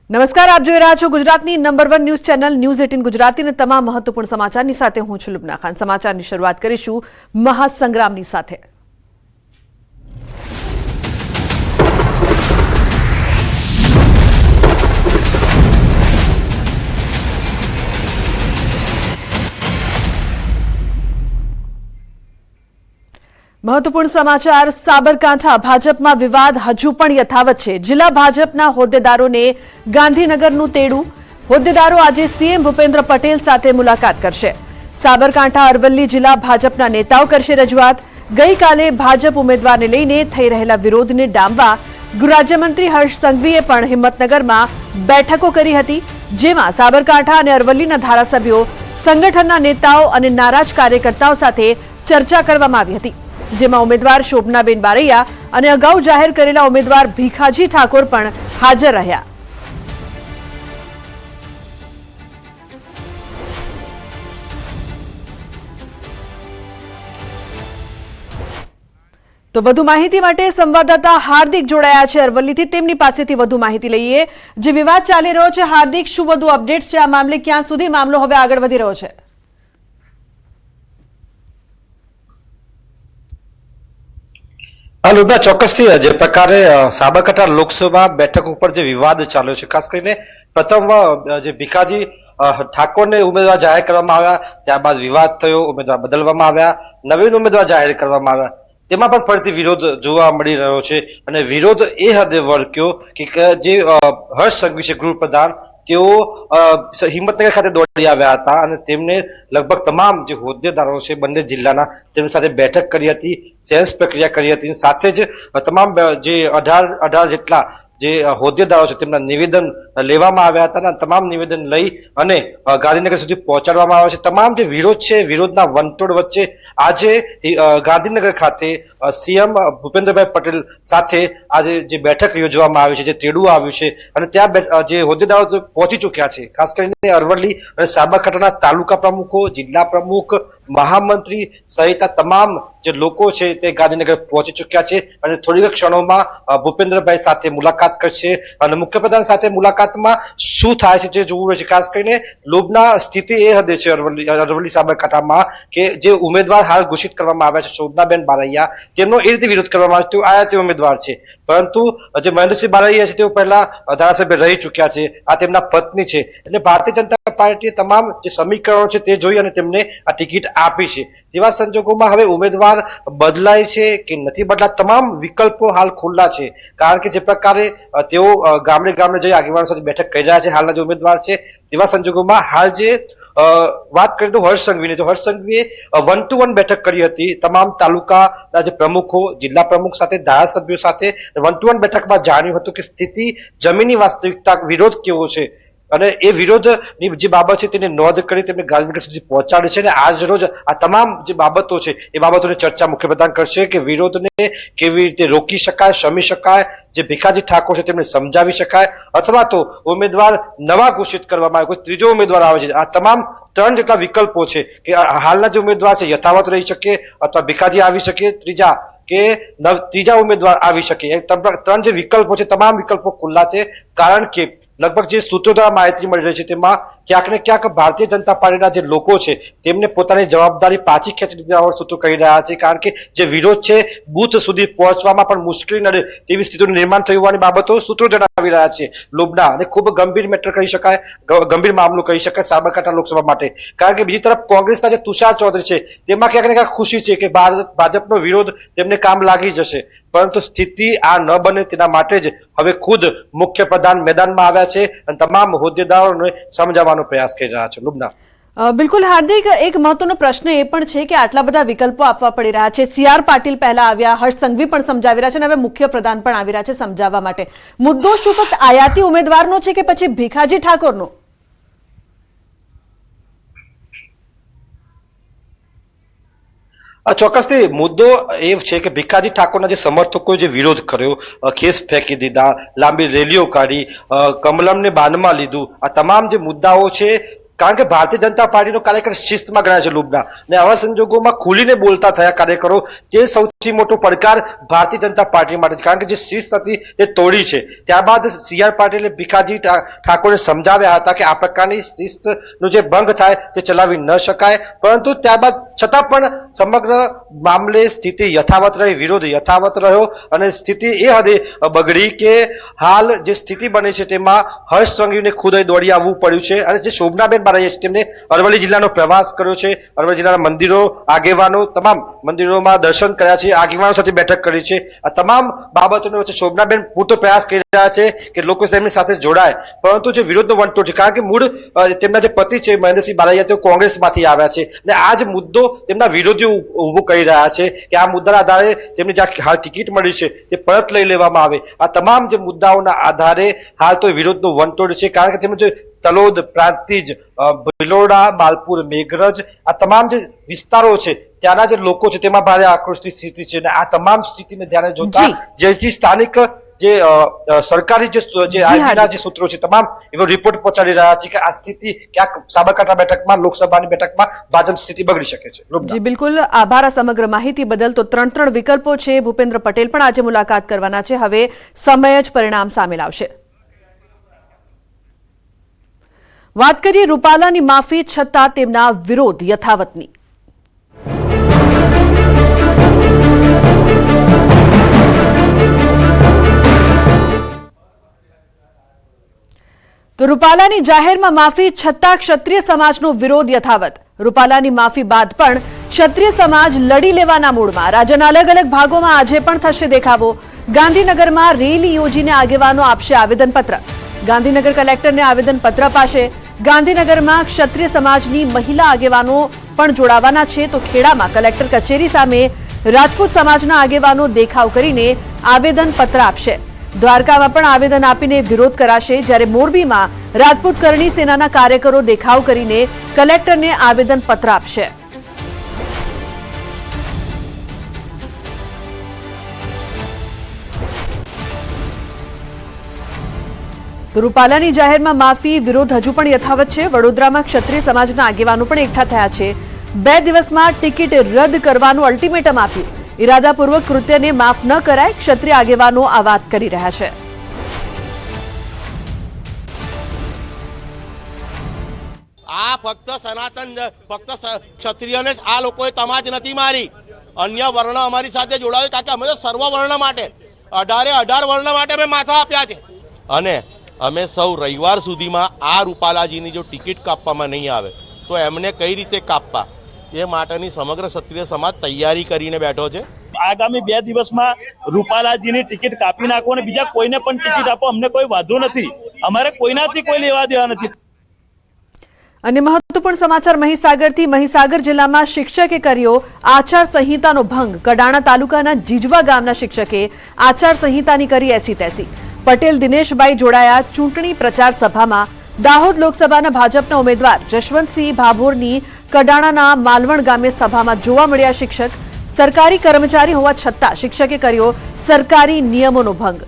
નમસ્કાર, આપ જોઈ રહ્યા છો ગુજરાતની નંબર 1 ન્યૂઝ ચેનલ ન્યૂઝ 18 ગુજરાતીના તમામ મહત્વપૂર્ણ સમાચારની સાથે હું છું લુબના ખાન। સમાચારની શરૂઆત કરીશું મહાસંગ્રામની સાથે। મહત્વપૂર્ણ સમાચાર। સાબરકાંઠા ભાજપમાં વિવાદ હજુ પણ યથાવત છે। જિલ્લા ભાજપના હોદ્દેદારોને ગાંધીનગરનું તેડું। હોદ્દેદારો આજે સીએમ ભૂપેન્દ્ર પટેલ સાથે મુલાકાત કરશે। સાબરકાંઠા અરવલ્લી જિલ્લા ભાજપના નેતાઓ કરશે રજૂઆત। ગઈકાલે ભાજપ ઉમેદવારને લઈને થઈ રહેલા વિરોધને ડામવા ગૃહરાજ્યમંત્રી હર્ષ સંઘવીએ પણ હિંમતનગરમાં બેઠકો કરી હતી, જેમાં સાબરકાંઠા અને અરવલ્લીના ધારાસભ્યો, સંગઠનના નેતાઓ અને નારાજ કાર્યકર્તાઓ સાથે ચર્ચા કરવામાં આવી હતી, જેમાં ઉમેદવાર શોભનાબેન બારૈયા અને અગાઉ જાહેર કરેલા ઉમેદવાર ભીખાજી ઠાકોર પણ હાજર રહ્યા। તો વધુ માહિતી માટે સંવાદદાતા હાર્દિક જોડાયા છે અરવલ્લીથી। તેમની પાસેથી વધુ માહિતી લઈએ। જે વિવાદ ચાલી રહ્યો છે, હાર્દિક, શું વધુ અપડેટ્સ છે આ મામલે? ક્યાં સુધી મામલો હવે આગળ વધી રહ્યો છે? લુબના, ચોક્કસથી જે પ્રકારે સાબરકાંઠા લોકસભા બેઠક ઉપર જે વિવાદ ચાલ્યો છે, ખાસ કરીને પ્રથમ જે ભીખાજી ઠાકોરને ઉમેદવાર જાહેર કરવામાં આવ્યા, ત્યારબાદ વિવાદ થયો, ઉમેદવાર બદલવામાં આવ્યા, નવીન ઉમેદવાર જાહેર કરવામાં આવ્યા, તેમાં પણ ફરીથી વિરોધ જોવા મળી રહ્યો છે। અને વિરોધ એ હદે વળગ્યો કે જે હર્ષ સંઘવી છે ગૃહપ્રધાન, તેઓ હિંમતનગર ખાતે દોડી આવ્યા હતા અને તેમને લગભગ તમામ જે હોદ્દેદારો છે બંને જિલ્લાના, તેમની સાથે બેઠક કરી હતી, સેન્સ પ્રક્રિયા કરી હતી। સાથે જ તમામ જે 18 જેટલા જે હોદ્દેદારો છે તેમના નિવેદન લેવામાં આવ્યા હતા અને તમામ નિવેદન લઈ અને ગાંધીનગર સુધી પહોંચાડવામાં આવ્યા છે। તમામ જે વિરોધ છે, વિરોધના વંટોળ વચ્ચે આજે ગાંધીનગર ખાતે સીએમ ભૂપેન્દ્રભાઈ પટેલ સાથે આજે જે બેઠક યોજવામાં આવી છે, જે તેડું આવ્યું છે અને ત્યાં જે હોદ્દેદારો પહોંચી ચૂક્યા છે, ખાસ કરીને અરવલ્લી અને સાબરકાંઠાના તાલુકા પ્રમુખો, જિલ્લા પ્રમુખ, મહામંત્રી સહિતના તમામ જે લોકો છે તે ગાંધીનગર પહોંચી ચૂક્યા છે અને થોડીક ક્ષણોમાં ભૂપેન્દ્રભાઈ સાથે મુલાકાત કરશે અને મુખ્યપ્રધાન સાથે મુલાકાતમાં શું થાય છે તે જોવું રહેશે। ખાસ કરીને લોભના સ્થિતિ એ હદે છે અરવલ્લી સાબરકાંઠામાં કે જે ઉમેદવાર હાલ ઘોષિત કરવામાં આવ્યા છે શોભનાબેન બારૈયા, તેમનો એ રીતે વિરોધ કરવામાં આવ્યો તેઓ આયા તે ઉમેદવાર છે, પરંતુ જે મહેન્દ્રસિંહ બારૈયા છે તેઓ પહેલા ધારાસભ્ય રહી ચૂક્યા છે, આ તેમના પત્ની છે, એટલે ભારતીય જનતા પાર્ટીએ તમામ જે સમીકરણો છે તે જોઈ અને તેમને આ ટિકિટ આપી છે। તેવા સંજોગોમાં હવે ઉમેદવાર બદલાય છે કે નથી બદલાતા, તમામ વિકલ્પો હાલ ખુલ્લા છે, કારણ કે જે પ્રકારે તેઓ ગામડે ગામડે જઈ આગેવાનો સાથે બેઠક કરી રહ્યા છે હાલના જે ઉમેદવાર છે। તેવા સંજોગોમાં હાલ જે વાત કરીએ તો હર્ષ સંઘવીની, તો હર્ષ સંઘવીએ 1-to-1 બેઠક કરી હતી તમામ તાલુકાના જે પ્રમુખો, જિલ્લા પ્રમુખ સાથે, ધારાસભ્યો સાથે 1-to-1 બેઠકમાં જાણ્યું હતું કે સ્થિતિ, જમીનની વાસ્તવિકતા, વિરોધ કેવો છે અને એ વિરોધની જે બાબત છે તેને નોંધ કરી તેમને ગાંધીનગર સુધી પહોંચાડે છે અને આજ રોજ આ તમામ જે બાબતો છે એ બાબતોની ચર્ચા મુખ્યપ્રધાન કરશે કે વિરોધને કેવી રીતે રોકી શકાય, શમી શકાય, જે ભીખાજી ઠાકોર છે તેમને સમજાવી શકાય, અથવા તો ઉમેદવાર નવા ઘોષિત કરવામાં આવે, કોઈ ત્રીજો ઉમેદવાર આવે છે। આ તમામ 3 જેટલા વિકલ્પો છે કે હાલના જે ઉમેદવાર છે યથાવત રહી શકે અથવા ભીખાજી આવી શકે ત્રીજા ઉમેદવાર આવી શકે। 3 જે વિકલ્પો છે, તમામ વિકલ્પો ખુલ્લા છે, કારણ કે લગભગ જે સૂત્રો દ્વારા માહિતી મળી રહી છે તેમાં ક્યાંક ને ક્યાંક ભારતીય જનતા પાર્ટીના જે લોકો છે તેમને પોતાની જવાબદારી પાછી ખેંચી લીધા સૂત્રો કહી રહ્યા છે, કારણ કે જે વિરોધ છે બૂથ સુધી પહોંચવામાં પણ મુશ્કેલી નડે તેવી સ્થિતિનું નિર્માણ થયું હોવાની બાબતો સૂત્રો જણાવી રહ્યા છે લોબના, અને ખૂબ ગંભીર મેટર કહી શકાય, ગંભીર મામલો કહી શકાય સાબરકાંઠા લોકસભા માટે। કારણ કે બીજી તરફ કોંગ્રેસના જે તુષાર ચૌધરી છે તેમાં ક્યાંક ને ક્યાંક ખુશી છે કે ભાજપનો વિરોધ તેમને કામ લાગી જશે, પરંતુ સ્થિતિ આ ન બને તેના માટે જ હવે ખુદ મુખ્યપ્રધાન મેદાનમાં આવ્યા છે અને તમામ હોદ્દેદારોને સમજાવવાનો પ્રયાસ કરી રહ્યા છે। લુબના, બિલકુલ હાર્દિક, એક મહત્વનો પ્રશ્ન એ પણ છે કે આટલા બધા વિકલ્પો આપવા પડી રહ્યા છે। CR પાટીલ પહેલા આવ્યા, હર્ષ સંઘવી પણ સમજાવી રહ્યા છે અને હવે મુખ્યપ્રધાન પણ આવી રહ્યા છે સમજાવવા માટે। મુદ્દો શું ફક્ત આયાતી ઉમેદવારનો છે કે પછી ભીખાજી ઠાકોરનો? ચોક્કસથી મુદ્દો એ છે કે ભીખાજી ઠાકોરના જે સમર્થકોએ જે વિરોધ કર્યો, ખેસ ફેંકી દીધા, લાંબી રેલીઓ કાઢી, કમલમને બાનમાં લીધું, આ તમામ જે મુદ્દાઓ છે કારણ કે ભારતીય જનતા પાર્ટીનો કાર્યકર શિસ્તમાં ગણાય છે લુબના, ને આવા સંજોગોમાં ખુલીને બોલતા થયા કાર્યકરો, તે સૌથી મોટો પડકાર ભારતીય જનતા પાર્ટી માટે છે. કારણ કે જે શિસ્ત હતી તે તોડી છે. ત્યારબાદ CR પાટીલે ભીખાજી ઠાકોરને સમજાવ્યા હતા કે આ પ્રકારની શિસ્તનો જે ભંગ થાય તે ચલાવી ન શકાય, પરંતુ ત્યારબાદ છતાં પણ સમગ્ર મામલે સ્થિતિ યથાવત રહી, વિરોધ યથાવત રહ્યો અને સ્થિતિ એ હદે બગડી કે હાલ જે સ્થિતિ બની છે તેમાં હર્ષ સંઘવીને ખુદ અહીં દોડી આવવું પડ્યું છે. અને જે શોભનાબેન બારૈયા છે તેમને અરવલ્લી જિલ્લાનો પ્રવાસ કર્યો છે, અરવલ્લી જિલ્લાના મંદિરો, આગેવાનો, તમામ મંદિરોમાં દર્શન કર્યા છે, આગેવાનો સાથે બેઠક કરી છે. આ તમામ બાબતોની વચ્ચે શોભનાબેન પૂરતો પ્રયાસ કરી રહ્યા છે કે લોકો તેમની સાથે જોડાય, પરંતુ જે વિરોધનો વંટોળ છે, કારણ કે મૂળ તેમના જે પતિ છે મહેન્દ્રસિંહ બારૈયા તેઓ કોંગ્રેસમાંથી આવ્યા છે અને આ જ મુદ્દો તેમના વિરોધીઓ ઉભો કરી રહ્યા છે કે આ મુદ્દાના આધારે તેમને જે હાલ ટિકિટ મળી છે તે પરત લઈ લેવામાં આવે. આ તમામ જે મુદ્દાઓના આધારે હાલ તો વિરોધનો વંટોળ છે, કારણ કે તેમનું જે તલોદ, પ્રાંતિજ, ભિલોડા, માલપુર, મેઘરજ, આ તમામ જે વિસ્તારો છે ત્યાંના જે લોકો છે તેમાં ભારે આક્રોશની સ્થિતિ છે. અને આ તમામ સ્થિતિને ધ્યાને જોતા જે સ્થાનિક જે સરકારી જે આઈબીના જે સૂત્રો છે તમામ એવો રિપોર્ટ પહોંચાડી રહ્યા છે કે આ સ્થિતિ ક્યાંક સાબરકાંઠા બેઠકમાં, લોકસભાની બેઠકમાં ભાજપ સ્થિતિ બગડી શકે છે. જી બિલકુલ, આભાર આ સમગ્ર માહિતી બદલ. તો 3 વિકલ્પો છે. ભૂપેન્દ્ર પટેલ પણ આજે મુલાકાત કરવાના છે. હવે સમય જ પરિણામ સામે લાવશે. વાત કરીએ રૂપાલાની માફી છતાં તેમના વિરોધ યથાવતની. તો રૂપાલાની જાહેરમાં માફી છતાં ક્ષત્રિય સમાજનો વિરોધ યથાવત. રૂપાલાની માફી બાદ પણ ક્ષત્રિય સમાજ લડી લેવાના મૂડમાં. રાજ્યના અલગ અલગ ભાગોમાં આજે પણ થશે દેખાવો. ગાંધીનગરમાં રેલી યોજીને આગેવાનો આપશે આવેદનપત્ર. ગાંધીનગર કલેક્ટરને આવેદનપત્ર અપાશે. ગાંધીનગરમાં ક્ષત્રિય સમાજની મહિલા આગેવાનો પણ જોડાવાના છે. તો ખેડામાં કલેક્ટર કચેરી સામે રાજપૂત સમાજના આગેવાનો દેખાવ કરીને આવેદનપત્ર આપશે. દ્વારકામાં પણ આવેદન આપીને વિરોધ કરાશે, જ્યારે મોરબીમાં રાજપૂત કરણી સેનાના કાર્યકરો દેખાવ કરીને કલેક્ટરને આવેદનપત્ર આપશે. તો રૂપાલાની જાહેરમાં માફી વિરોધ હજુ પણ યથાવત છે. વડોદરામાં ક્ષત્રિય સમાજના આગેવાનો પણ એકઠા થયા છે. 2 દિવસમાં ટિકિટ રદ કરવાનું અલ્ટિમેટમ આપ્યું. ઇરાદાપૂર્વક કૃત્યને માફ ન કરાય, ક્ષત્રિય આગેવાનો આ વાત કરી રહ્યા છે. આ ફક્ત સનાતન, ફક્ત ક્ષત્રિયને જ આ લોકોએ તમાજ નથી મારી, અન્ય વર્ણ અમારી સાથે જોડાયો, કારણ કે અમે તો સર્વ વર્ણ માટે 18 વર્ણ માટે અમે માથા આપ્યા છે. અને અમે સૌ રવિવાર સુધીમાં આ રૂપાલાજીની જો ટિકિટ કાપવામાં નહીં આવે તો એમને કઈ રીતે કાપવા એ માટેની સમગ્ર ક્ષત્રિય સમાજ તૈયારી કરીને બેઠો છે. આગામી 2 દિવસમાં રૂપાલાજીની ટિકિટ કાપી નાખો અને બીજા કોઈને પણ ટિકિટ આપો, અમને કોઈ વાંધો નથી. અમારે કોઈનાથી કોઈ લેવા દેવા નથી. અને મહત્વપૂર્ણ સમાચાર મહીસાગરથી. મહીસાગર જિલ્લામાં શિક્ષકે કર્યો આચાર સંહિતાનો ભંગ. કડાણા તાલુકાના જીજવા ગામના શિક્ષકે આચાર સંહિતાની કરી એસી તેસી. પટેલ દિનેશભાઈ જોડાયા ચૂંટણી પ્રચાર સભામાં. દાહોદ લોકસભાના ભાજપના ઉમેદવાર જશવંતસિંહ ભાભોરની કડાણાના માલવણ ગામે સભામાં જોવા મળ્યા શિક્ષક. સરકારી કર્મચારી હોવા છતાં શિક્ષકે કર્યો સરકારી નિયમોનો ભંગ.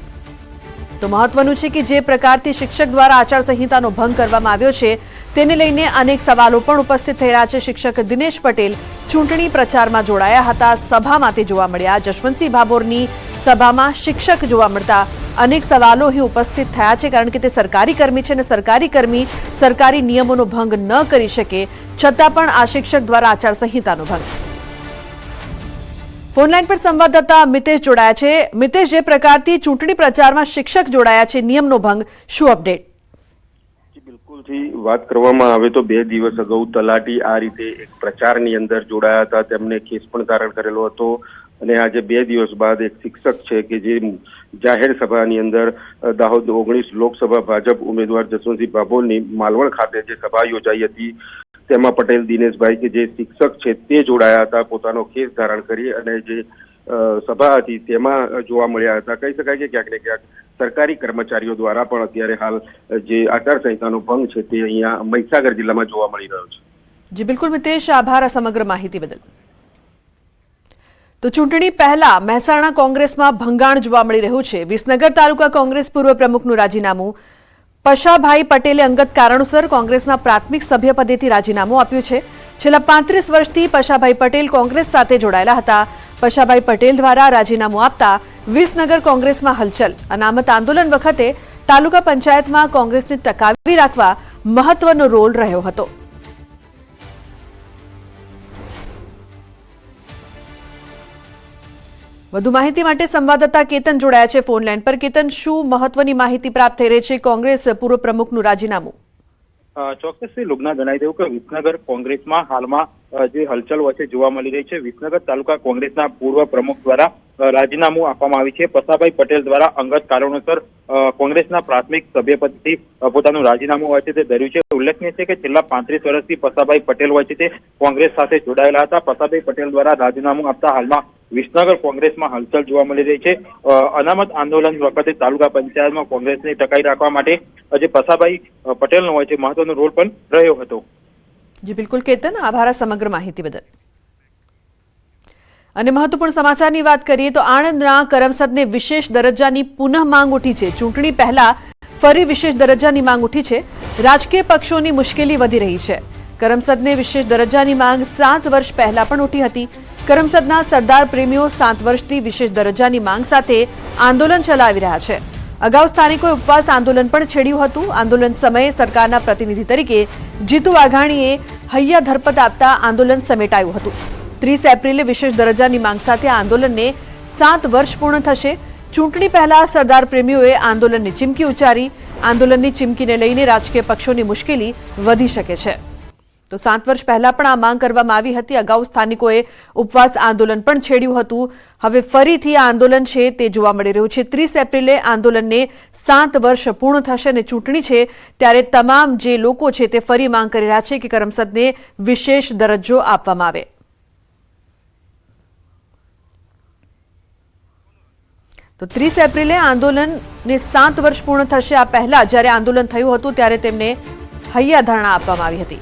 તો મહત્વનું છે કે જે પ્રકારથી શિક્ષક દ્વારા આચાર સંહિતાનો ભંગ કરવામાં આવ્યો છે તેને લઈને અનેક સવાલો પણ ઉપસ્થિત થઈ રહ્યા છે. શિક્ષક દિનેશ પટેલ ચૂંટણી પ્રચારમાં જોડાયા હતા, સભામાં તે જોવા મળ્યા. જશવંતસિંહ ભાભોરની સભામાં શિક્ષક જોવા મળતા અનેક સવાલો અહીં ઉપસ્થિત થયા છે, કારણ કે તે સરકારી કર્મી છે અને સરકારી કર્મી સરકારી નિયમોનો ભંગ ન કરી શકે, છતાં પણ આ શિક્ષક દ્વારા આચાર સંહિતાનો ભંગ. ફોનલાઈન પર સંવાદદાતા મિતેશ જોડાયા છે. મિતેશ, જે પ્રકારથી ચૂંટણી પ્રચારમાં શિક્ષક જોડાયા છે, નિયમનો ભંગ, શું અપડેટ? બિલકુલથી વાત કરવામાં આવે તો 2 દિવસ અગાઉ તલાટી આ રીતે એક પ્રચારની અંદર જોડાયા હતા. તેમને કેસ પણ ધારણ કરેલો હતો અને આજે 2 દિવસ બાદ એક શિક્ષક છે કે જે જાહેર સભાની અંદર દાહોદ 19 લોકસભા ભાજપ ઉમેદવાર જશવંતસિંહ ભાભોરની માલવણ ખાતે જે સભા યોજાઈ હતી તેમાં પટેલ દિનેશભાઈ કે જે શિક્ષક છે તે જોડાયા હતા, પોતાનો કેસ ધારણ કરી અને જે સભા હતી તેમાં જોવા મળ્યા હતા. કહી શકાય કે ક્યાંક ને ક્યાંક સરકારી કર્મચારીઓ દ્વારા પણ અત્યારે હાલ જે આચાર સંહિતાનો ભંગ છે તે અહીંયા મહીસાગર જિલ્લામાં જોવા મળી રહ્યો છે. જી બિલકુલ મિતેશ, આભાર આ સમગ્ર માહિતી બદલ. તો ચૂંટણી પહેલા મહેસાણા કોંગ્રેસમાં ભંગાણ જોવા મળી રહ્યું છે. વિસનગર તાલુકા કોંગ્રેસ પૂર્વ પ્રમુખનું રાજીનામું. પશાભાઈ પટેલે અંગત કારણોસર કોંગ્રેસના પ્રાથમિક સભ્યપદેથી રાજીનામું આપ્યું છે. છેલ્લા 35 વર્ષથી પશાભાઈ પટેલ કોંગ્રેસ સાથે જોડાયેલા હતા. પશાભાઈ પટેલ દ્વારા રાજીનામું આપતા વિસનગર કોંગ્રેસમાં હલચલ. અનામત આંદોલન વખતે તાલુકા પંચાયતમાં કોંગ્રેસને ટકાવી રાખવા મહત્વનો રોલ રહ્યો હતો. વધુ માહિતી માટે સંવાદદાતા કેતન જોડાયા છે ફોન લાઈન પર. કેતન, શું મહત્વની માહિતી પ્રાપ્ત થઈ રહી છે કોંગ્રેસ પૂર્વ પ્રમુખનું રાજીનામું? ચોક્કસથી લુગના જણાવી દઉં કે વિસનગર કોંગ્રેસમાં હાલમાં જે હલચલ વચ્ચે જોવા મળી રહી છે. વિસનગર તાલુકા કોંગ્રેસના પૂર્વ પ્રમુખ દ્વારા રાજીનામું આપવામાં આવ્યું છે. પશાભાઈ પટેલ દ્વારા અંગત કારણોસર કોંગ્રેસના પ્રાથમિક સભ્યપદથી પોતાનું રાજીનામું હોય છે તે ધર્યું છે. ઉલ્લેખનીય છે કે છેલ્લા 35 વર્ષથી પશાભાઈ પટેલ હોય છે તે કોંગ્રેસ સાથે જોડાયેલા હતા. પશાભાઈ પટેલ દ્વારા રાજીનામું આપતા હાલમાં વિસનગર કોંગ્રેસમાં હલચલ જોવા મળી રહી છે. અનામત આંદોલન વખતે તાલુકા પંચાયતમાં કોંગ્રેસને ટકાવી રાખવા માટે જે પશાભાઈ પટેલનો હોય છે મહત્વનો રોલ પણ રહ્યો હતો. જી બિલકુલ કેતન, આભાર સમગ્ર માહિતી બદલ. અને મહત્વપૂર્ણ સમાચારની વાત કરીએ તો આણંદના કરમસદને વિશેષ દરજ્જાની પુનઃ માંગ ઉઠી છે. ચૂંટણી પહેલા ફરી વિશેષ દરજ્જાની માંગ ઉઠી છે. રાજકીય પક્ષોની મુશ્કેલી વધી રહી છે. કરમસદને વિશેષ દરજ્જાની માંગ 7 વર્ષ પહેલા પણ ઉઠી હતી. કરમસદના સરદાર પ્રેમીઓ 7 વર્ષથી વિશેષ દરજ્જાની માંગ સાથે આંદોલન ચલાવી રહ્યા છે. અગાઉ સ્થાનિકોએ ઉપવાસ આંદોલન પણ છેડ્યું હતું. આંદોલન સમયે સરકારના પ્રતિનિધિ તરીકે જીતુ વાઘાણીએ હૈયા ધરપત આપતા આંદોલન સમેટાયું હતું. 30 એપ્રિલે વિશેષ દરજ્જાની માંગ સાથે આંદોલનને 7 વર્ષ પૂર્ણ થશે. ચૂંટણી પહેલા સરદાર પ્રેમીઓએ આંદોલનની ચીમકી ઉચ્ચારી. આંદોલનની ચીમકીને લઈને રાજકીય પક્ષોની મુશ્કેલી વધી શકે છે. તો 7 વર્ષ પહેલા પણ આ માંગ કરવામાં આવી હતી. અગાઉ સ્થાનિકોએ ઉપવાસ આંદોલન પણ છેડ્યું હતું. હવે ફરીથી આ આંદોલન છે તે જોવા મળી રહ્યું છે. 30 એપ્રિલે આંદોલનને 7 વર્ષ પૂર્ણ થશે અને ચૂંટણી છે ત્યારે તમામ જે લોકો છે તે ફરી માંગ કરી રહ્યા છે કે કરમસદને વિશેષ દરજ્જો આપવામાં આવે. તો 30 એપ્રિલે આંદોલનને 7 વર્ષ પૂર્ણ થશે. આ પહેલા જ્યારે આંદોલન થયું હતું ત્યારે તેમને હૈયા ધરણા આપવામાં આવી હતી.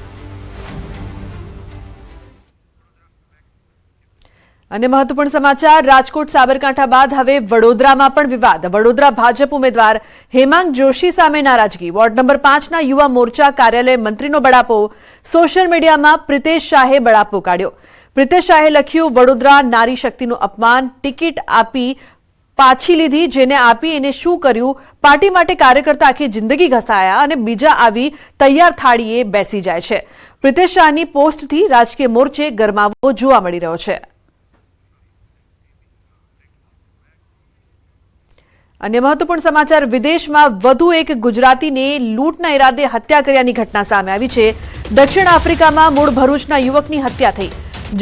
અને મહત્વપૂર્ણ સમાચાર, રાજકોટ સાબરકાંઠા બાદ હવે વડોદરામાં પણ વિવાદ. વડોદરા ભાજપ ઉમેદવાર હેમાંગ જોશી સામે નારાજગી. વોર્ડ નંબર 5ના યુવા મોરચા કાર્યાલય મંત્રીનો બળાપો. સોશિયલ મીડિયામાં પ્રિતેશ શાહે બળાપો કાઢ્યો. પ્રિતેશ શાહે લખ્યું, વડોદરા નારી શક્તિનું અપમાન. ટિકિટ આપી પાછી લીધી, જેને આપી એને શું કર્યું? પાર્ટી માટે કાર્યકર્તા આખી જિંદગી ઘસાયા અને બીજા આવી તૈયાર થાળીએ બેસી જાય છે. પ્રિતેશ શાહની પોસ્ટથી રાજકીય મોરચે ગરમાવો જોવા મળી રહ્યો છે. અને મહત્વપૂર્ણ સમાચાર, વિદેશમાં વધુ એક ગુજરાતીને લૂંટના ઈરાદે હત્યા કર્યાની ઘટના સામે આવી છે. દક્ષિણ આફ્રિકામાં મૂળ ભરૂચના યુવકની હત્યા થઈ.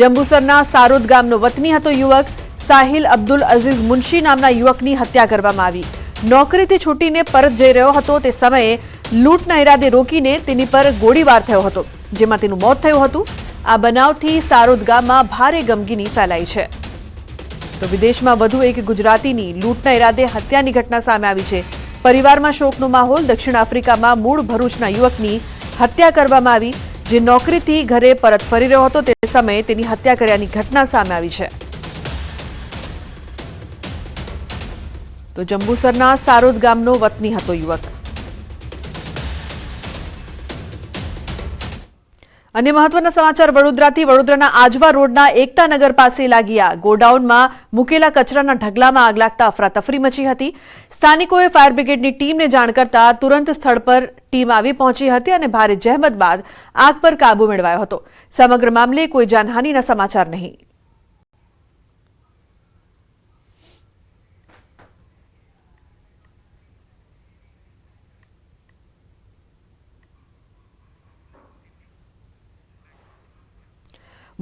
જંબુસરના સારોદ ગામનો વતની હતો યુવક. સાહિલ અબ્દુલ અઝીઝ મુનશી નામના યુવકની હત્યા કરવામાં આવી. નોકરીથી છૂટીને પરત જઈ રહ્યો હતો તે સમયે લૂંટના ઈરાદે રોકીને તેની પર ગોળીબાર થયો હતો, જેમાં તેનું મોત થયું હતું. આ બનાવથી સારોદ ગામમાં ભારે ગમગીની ફેલાઈ છે. તો વિદેશમાં વધુ એક ગુજરાતીની લૂંટના ઈરાદે હત્યાની ઘટના સામે આવી છે. પરિવારમાં શોકનો માહોલ. દક્ષિણ આફ્રિકામાં મૂળ ભરૂચના યુવકની હત્યા કરવામાં આવી, જે નોકરીથી ઘરે પરત ફરી રહ્યો હતો તે સમયે તેની હત્યા કર્યાની ઘટના સામે આવી છે. તો જંબુસરના સારોદ ગામનો વતની હતો યુવક. અને મહત્વના સમાચાર વડોદરાથી. વડોદરાના આજવા રોડના એકતાનગર પાસે લાગીયા ગોડાઉનમાં મૂકેલા કચરાના ઢગલામાં આગ લાગતા અફરાતફરી મચી હતી. સ્થાનિકોએ ફાયર બ્રિગેડની ટીમને જાણ કરતા તુરંત સ્થળ પર ટીમ આવી પહોંચી હતી અને ભારે જહેમત બાદ આગ પર કાબુ મેળવાયો હતો. સમગ્ર મામલે કોઈ જાનહાનિના સમાચાર નહીં.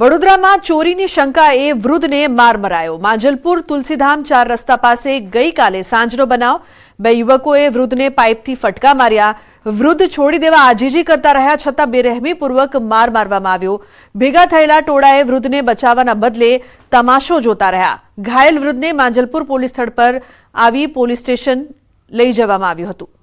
વડોદરામાં ચોરીની શંકાએ વૃદ્ધને માર મરાયો. માંજલપુર તુલસીધામ 4 રસ્તા પાસે ગઈકાલે સાંજનો બનાવ. 2 યુવકોએ વૃદ્ધને પાઇપથી ફટકા માર્યા. વૃદ્ધ છોડી દેવા આજીજી કરતા રહ્યા છતાં બેરહેમીપૂર્વક માર મારવામાં આવ્યો. ભેગા થયેલા ટોળાએ વૃદ્ધને બચાવવાના બદલે તમાશો જોતા રહ્યા. ઘાયલ વૃદ્ધને માંજલપુર પોલીસ સ્થળ પર આવી પોલીસ સ્ટેશન લઈ જવામાં આવ્યું હતું.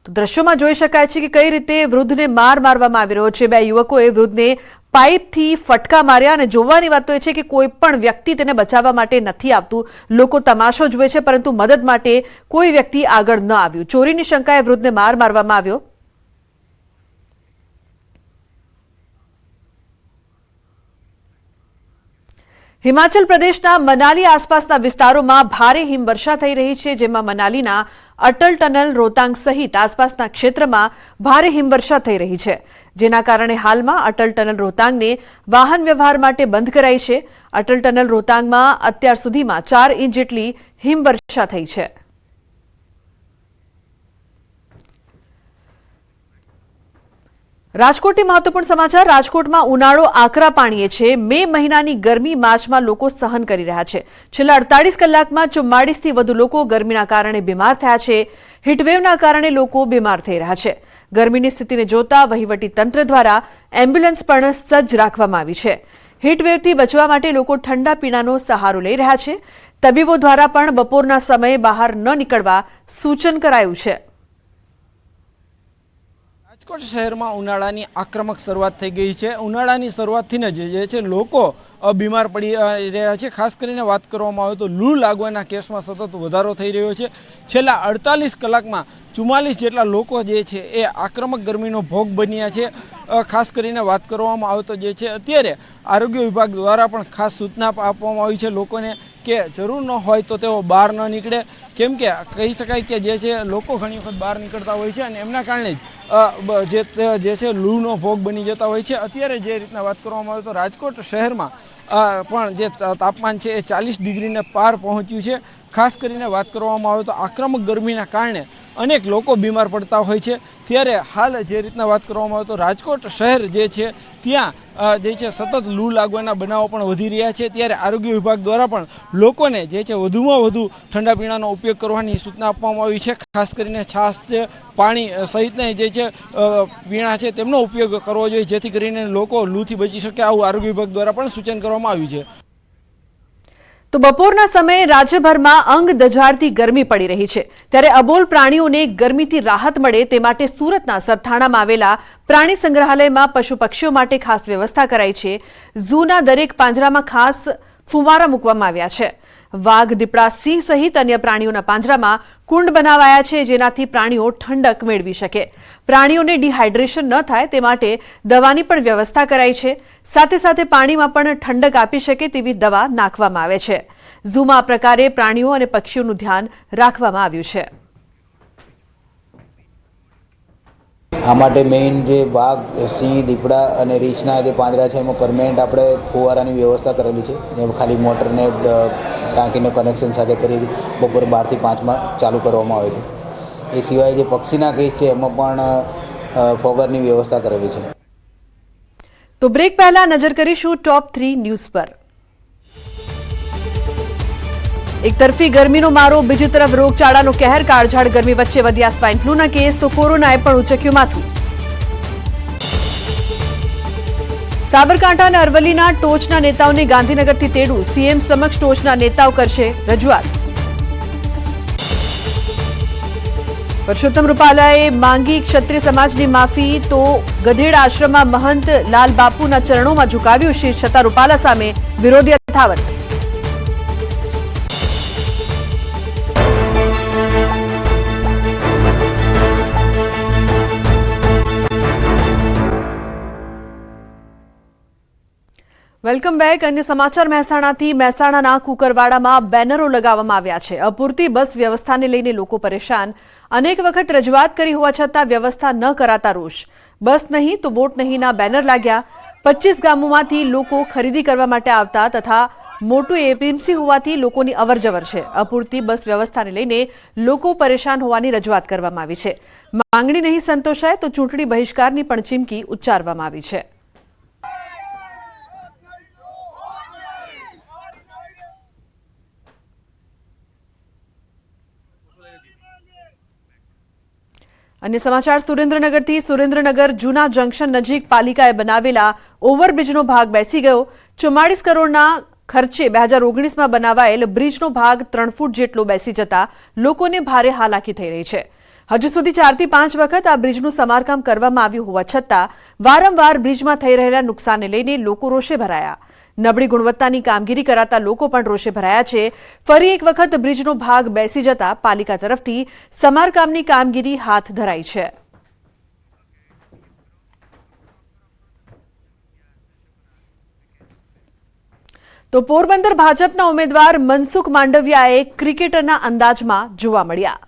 તો દ્રશ્યોમાં જોઈ શકાય છે કે કઈ રીતે વૃદ્ધને માર મારવામાં આવી રહ્યો છે. 2 યુવકોએ વૃદ્ધને પાઇપથી ફટકા માર્યા અને જોવાની વાત તો એ છે કે કોઈ પણ વ્યક્તિ તેને બચાવવા માટે નથી આવતું. લોકો તમાશો જુએ છે, પરંતુ મદદ માટે કોઈ વ્યક્તિ આગળ ન આવ્યું. ચોરીની શંકાએ વૃદ્ધને માર મારવામાં આવ્યો. હિમાચલ પ્રદેશના મનાલી આસપાસના વિસ્તારોમાં ભારે હિમવર્ષા થઈ રહી છે, જેમાં મનાલીના અટલ ટનલ, રોહતાંગ સહિત આસપાસના ક્ષેત્રમાં ભારે હિમવર્ષા થઈ રહી છે, જેના કારણે હાલમાં અટલ ટનલ રોહતાંગને વાહન વ્યવહાર માટે બંધ કરાઈ છે. અટલ ટનલ રોહતાંગમાં અત્યાર સુધીમાં 4 ઇંચ જેટલી હિમવર્ષા થઈ છે. રાજકોટથી મહત્વપૂર્ણ સમાચાર. રાજકોટમાં ઉનાળો આકરા પાણીએ છે. મે મહિનાની ગરમી માર્ચમાં લોકો સહન કરી રહ્યા છે. છેલ્લા 48 કલાકમાં 44 થી વધુ લોકો ગરમીના કારણે બીમાર થયા છે. હીટવેવના કારણે લોકો બીમાર થઈ રહ્યા છે. ગરમીની સ્થિતિને જોતા વહીવટી તંત્ર દ્વારા એમ્બ્યુલન્સ પણ સજ્જ રાખવામાં આવી છે. હીટવેવથી બચવા માટે લોકો ઠંડા પીણાનો સહારો લઈ રહ્યા છે. તબીબો દ્વારા પણ બપોરના સમયે બહાર ન નીકળવા સૂચન કરાયું છે. રાજકોટ શહેરમાં ઉનાળાની આક્રમક શરૂઆત થઈ ગઈ છે. ઉનાળાની શરૂઆતથી જ જે છે લોકો બીમાર પડી રહ્યા છે. ખાસ કરીને વાત કરવામાં આવે તો લૂ લાગવાના કેસમાં સતત વધારો થઈ રહ્યો છે. છેલ્લા 48 કલાકમાં 44 જેટલા લોકો જે છે એ આક્રમક ગરમીનો ભોગ બન્યા છે. ખાસ કરીને વાત કરવામાં આવે તો જે છે અત્યારે આરોગ્ય વિભાગ દ્વારા પણ ખાસ સૂચના આપવામાં આવી છે લોકોને કે જરૂર ન હોય તો તેઓ બહાર ન નીકળે, કેમ કે કહી શકાય કે જે છે લોકો ઘણી વખત બહાર નીકળતા હોય છે અને એમના કારણે જ જે છે લૂનો ભોગ બની જતા હોય છે. અત્યારે જે રીતના વાત કરવામાં આવે તો રાજકોટ શહેરમાં પણ જે તાપમાન છે એ 40 ડિગ્રીને પાર પહોંચ્યું છે. ખાસ કરીને વાત કરવામાં આવે તો આક્રમક ગરમીના કારણે અનેક લોકો બીમાર પડતા હોય છે. ત્યારે હાલ જે રીતના વાત કરવામાં આવે તો રાજકોટ શહેર જે છે ત્યાં જે છે સતત લૂ લાગવાના બનાવો પણ વધી રહ્યા છે. ત્યારે આરોગ્ય વિભાગ દ્વારા પણ લોકોને જે છે વધુમાં વધુ ઠંડા પીણાનો ઉપયોગ કરવાની સૂચના આપવામાં આવી છે. ખાસ કરીને છાશ છે, પાણી સહિતના જે છે પીણા છે તેમનો ઉપયોગ કરવો જોઈએ, જેથી કરીને લોકો લૂથી બચી શકે. આવું આરોગ્ય વિભાગ દ્વારા પણ સૂચન કરવામાં આવ્યું છે. તો બપોરના સમયે રાજ્યભરમાં અંગ દઝાડતી ગરમી પડી રહી છે. ત્યારે અબોલ પ્રાણીઓને ગરમીથી રાહત મળે તે માટે સુરતના સરથાણામાં આવેલા પ્રાણી સંગ્રહાલયમાં પશુ પક્ષીઓ માટે ખાસ વ્યવસ્થા કરાઈ છે. ઝૂના દરેક પાંજરામાં ખાસ ફુવારા મૂકવામાં આવ્યા છે. વાઘ, દીપડા, સિંહ સહિત અન્ય પ્રાણીઓના પાંજરામાં કુંડ બનાવાયા છે, જેનાથી પ્રાણીઓ ઠંડક મેળવી શકે. પ્રાણીઓને ડિહાઇડ્રેશન ન થાય તે માટે દવાની પણ વ્યવસ્થા કરાઈ છે. સાથે સાથે પાણીમાં પણ ઠંડક આપી શકે તેવી દવા નાખવામાં આવે છે. ઝૂમાં આ પ્રકારે પ્રાણીઓ અને પક્ષીઓનું ધ્યાન રાખવામાં આવ્યું છે. આ માટે મેઇન જે વાઘ, સિંહ, દીપડા અને રીંછના જે પાંદડા છે એમાં પરમેનન્ટ આપણે ફુવારાની વ્યવસ્થા કરેલી છે. જેમાં ખાલી મોટરને ટાંકીને કનેક્શન સાથે કરી બપોરે 12 થી 5 ચાલુ કરવામાં આવે છે. એ સિવાય જે પક્ષીના કેસ છે એમાં પણ ફોગરની વ્યવસ્થા કરેલી છે. તો બ્રેક પહેલા નજર કરીશું ટોપ 3 ન્યૂઝ પર. એક તરફી ગરમીનો મારો, બીજી તરફ રોગચાળાનો કહેર. કાળઝાળ ગરમી વચ્ચે વધ્યા સ્વાઇન ફ્લૂના કેસ, તો કોરોનાએ પણ ઉચક્યું માથું. સાબરકાંઠા અને અરવલ્લીના ટોચના નેતાઓને ગાંધીનગરથી તેડું. સીએમ સમક્ષ ટોચના નેતાઓ કરશે રજૂઆત. પરસોત્તમ રૂપાલાએ માંગી ક્ષત્રિય સમાજની માફી, તો ગધેડ આશ્રમમાં મહંત લાલબાપુના ચરણોમાં ઝુકાવ્યું શીશ. છતાં રૂપાલા સામે વિરોધ યથાવત. Welcome back. અન્ય સમાચાર મહેસાણાથી. મહેસાણાના કુકરવાડામાં બેનરો લગાવવામાં આવ્યા છે. અપૂરતી બસ વ્યવસ્થાને લઈને લોકો પરેશાન. અનેક વખત રજૂઆત કરી હોવા છતાં વ્યવસ્થા ન કરાતા રોષ. બસ નહીં તો વોટ નહીંના બેનર લાગ્યા. 25 ગામોમાંથી લોકો ખરીદી કરવા માટે આવતા તથા મોટું એપીએમસી હોવાથી લોકોની અવરજવર છે. અપૂરતી બસ વ્યવસ્થાને લઈને લોકો પરેશાન હોવાની રજૂઆત કરવામાં આવી છે. માંગણી નહીં સંતોષાય તો ચૂંટણી બહિષ્કારની પણ ચીમકી ઉચ્ચારવામાં આવી છે. અન્ય સમાચાર સુરેન્દ્રનગરથી. સુરેન્દ્રનગર જૂના જંકશન નજીક પાલિકાએ બનાવેલા ઓવરબ્રિજનો ભાગ બેસી ગયો. 44 કરોડના ખર્ચે 2019માં બનાવાયેલ બ્રિજનો ભાગ 3 ફૂટ જેટલો બેસી જતા લોકોને ભારે હાલાકી થઈ રહી છે. હજુ સુધી 4 થી 5 વખત આ બ્રિજનું સમારકામ કરવામાં આવ્યું હોવા છતાં વારંવાર બ્રિજમાં થઈ રહેલા નુકસાનને લઈને લોકો રોષે ભરાયા. નબળી ગુણવત્તાની કામગીરી કરાતા લોકો પણ રોષે ભરાયા છે. ફરી એક વખત બ્રિજનો ભાગ બેસી જતા પાલિકા તરફથી સમારકામની કામગીરી હાથ ધરાઈ છે. તો પોરબંદર ભાજપના ઉમેદવાર મનસુખ માંડવિયાએ ક્રિકેટરના અંદાજમાં જોવા મળ્યા.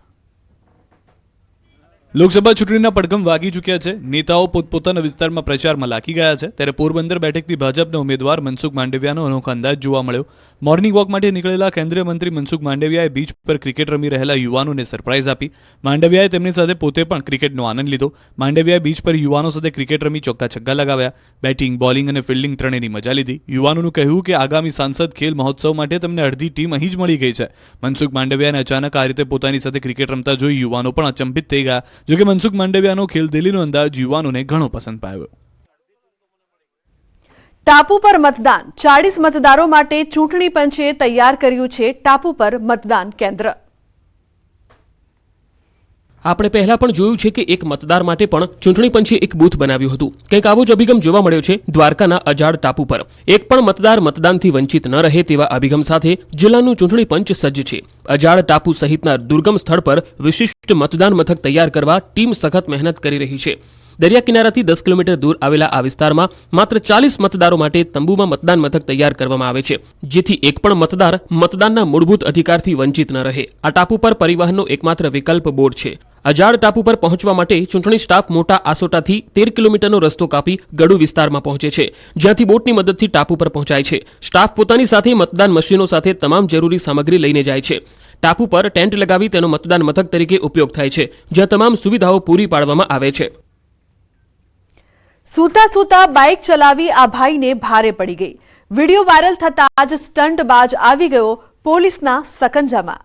લોકસભા ચૂંટણીના પડઘમ વાગી ચૂક્યા છે. નેતાઓ પોતપોતાના વિસ્તારમાં પ્રચારમાં લાગી ગયા છે. ત્યારે પોરબંદર બેઠકથી ભાજપના ઉમેદવાર મનસુખ માંડવિયાનો અનોખો અંદાજ જોવા મળ્યો. મોર્નિંગ વોક માટે નીકળેલા કેન્દ્રીય મંત્રી મનસુખ માંડવિયાએ બીચ પર ક્રિકેટ રમી રહેલા યુવાનોને સરપ્રાઇઝ આપી. માંડવિયાએ તેમની સાથે પોતે પણ ક્રિકેટનો આનંદ લીધો. માંડવિયાએ બીચ પર યુવાનો સાથે ક્રિકેટ રમી ચોક્કા છગ્ગા લગાવ્યા. બેટિંગ, બોલિંગ અને ફિલ્ડિંગ ત્રણેયની મજા લીધી. યુવાનોનું કહેવું કે આગામી સાંસદ ખેલ મહોત્સવ માટે તેમને અડધી ટીમ અહીં જ મળી ગઈ છે. મનસુખ માંડવિયાને અચાનક આ રીતે પોતાની સાથે ક્રિકેટ રમતા જોઈ યુવાનો પણ અચંબિત થઈ ગયા. જોકે મનસુખ માંડવિયાનો ખેલદિલીનો અંદાજ યુવાનોને ઘણો પસંદ પામ્યો. ટાપુ પર મતદાન. 40 મતદારો માટે ચૂંટણી પંચે તૈયાર કર્યું છે ટાપુ પર મતદાન કેન્દ્ર. આપણે પહેલા પણ જોયું છે કે એક મતદાર માટે પણ ચૂંટણી પંચે એક બૂથ બનાવ્યું હતું. કંઈક આવો જ અભિગમ જોવા મળ્યો છે દ્વારકાના અજાડ ટાપુ પર. એક પણ મતદાર મતદાનથી વંચિત ન રહે તેવા અભિગમ સાથે જિલ્લાનું ચૂંટણી પંચ સજ્જ છે. અજાડ ટાપુ સહિતના દુર્ગમ સ્થળ પર વિશિષ્ટ મતદાન મથક તૈયાર કરવા ટીમ સખત મહેનત કરી રહી છે. દરિયા કિનારાથી 10 કિલોમીટર દૂર આવેલા આ વિસ્તારમાં માત્ર 40 મતદારો માટે તંબુમાં મતદાન મથક તૈયાર કરવામાં આવે છે, જેથી એક પણ મતદાર મતદાનના મૂળભૂત અધિકારથી વંચિત ન રહે. આ ટાપુ પર પરિવહનનો એકમાત્ર વિકલ્પ બોટ છે. અજાડ ટાપુ પર પહોંચવા માટે ચૂંટણી સ્ટાફ મોટા આસોટાથી 13 કિલોમીટરનો રસ્તો કાપી ગડુ વિસ્તારમાં પહોંચે છે, જ્યાંથી બોટની મદદથી ટાપુ પર પહોંચાય છે. સ્ટાફ પોતાની સાથે મતદાન મશીનો સાથે તમામ જરૂરી સામગ્રી લઈને જાય છે. ટાપુ પર ટેન્ટ લગાવી તેનો મતદાન મથક તરીકે ઉપયોગ થાય છે, જ્યાં તમામ સુવિધાઓ પૂરી પાડવામાં આવે છે. સૂતા સૂતા બાઇક ચલાવી આ ભાઈને ભારે પડી ગઈ. વિડીયો વાયરલ થતાં જ સ્ટંટબાજ આવી ગયો પોલીસના સકંજામાં.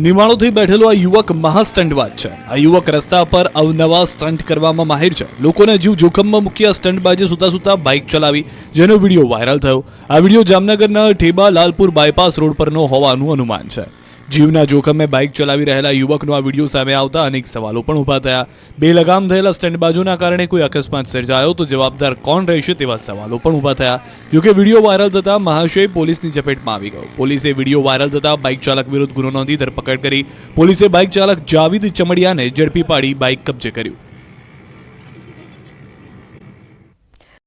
નિમાણોથી બેઠેલો આ યુવક મહાસ્ટંટબાજ છે. આ યુવક રસ્તા પર અવનવા સ્ટંટ કરવામાં માહિર છે. લોકોને જીવ જોખમમાં મૂકી આ સ્ટંટબાજે સૂતા સૂતા બાઇક ચલાવી, જેનો વિડીયો વાયરલ થયો. આ વિડીયો જામનગરના ઠેબા લાલપુર બાયપાસ રોડ પરનો હોવાનું અનુમાન છે. જીવના જોખમે બાઇક ચલાવી રહેલા યુવકનો આ વિડીયો સામે આવતા અનેક સવાલો પણ ઊભા થયા. બેલગામ થયેલા સ્ટંટબાજોના કારણે કોઈ અકસ્માત સર્જાયો તો જવાબદાર કોણ રહેશે તેવા સવાલો પણ ઊભા થયા. જોકે વિડીયો વાયરલ થતા મહાશય પોલીસની ચપેટમાં આવી ગયો. પોલીસે વિડીયો વાયરલ થતા બાઇક ચાલક વિરુદ્ધ ગુનો નોંધી ધરપકડ કરી. પોલીસે બાઇક ચાલક જાવીદ ચમડિયાને ઝડપી પાડી બાઇક કબજે કર્યું.